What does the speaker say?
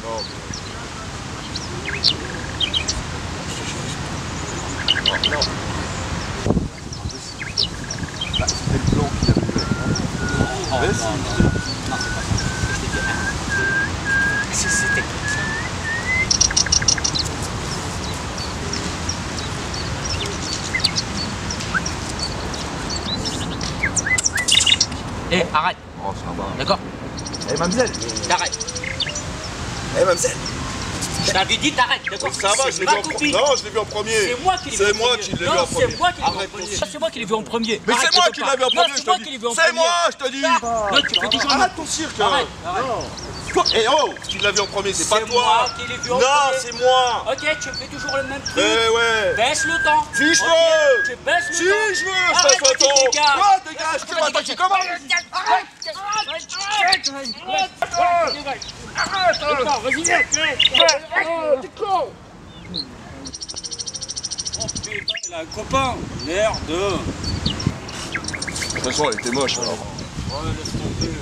Non. Non. Bah, c'était le plan qu'il avait eu. Non, c'est pas ça. Je t'ai dit un. Si c'était comme ça. Eh, arrête. Oh, ça va. D'accord? Eh, mademoiselle. T'arrêtes. Eh, mademoiselle. Je t'avais dit t'arrêtes, d'accord? Ça va, je l'ai vu en premier. Non, je l'ai vu en premier. C'est moi qui l'ai vu en premier. C'est moi qui l'ai vu en premier. C'est moi qui l'ai vu en premier. C'est moi qui l'ai vu en premier. Mais c'est moi qui l'ai vu en premier, je te dis. C'est moi, je te dis. Non, tu fais toujours. Arrête ton cirque. Arrête. Eh oh, tu l'as vu en premier, c'est pas toi. C'est moi qui l'ai vu en premier. Non, c'est moi. Ok, tu fais toujours le même truc. Eh ouais. Baisse le temps. Si je veux. Tu baisses le Si temps. je veux, je Arrête, passe le tu temps. dégages. Quoi, dégage, tu vas attaquer comment? Arrête. Vas-y, viens. T'es con. Oh putain, il a un copain. Merde. De toute façon, elle était moche alors. Ouais, laisse tomber.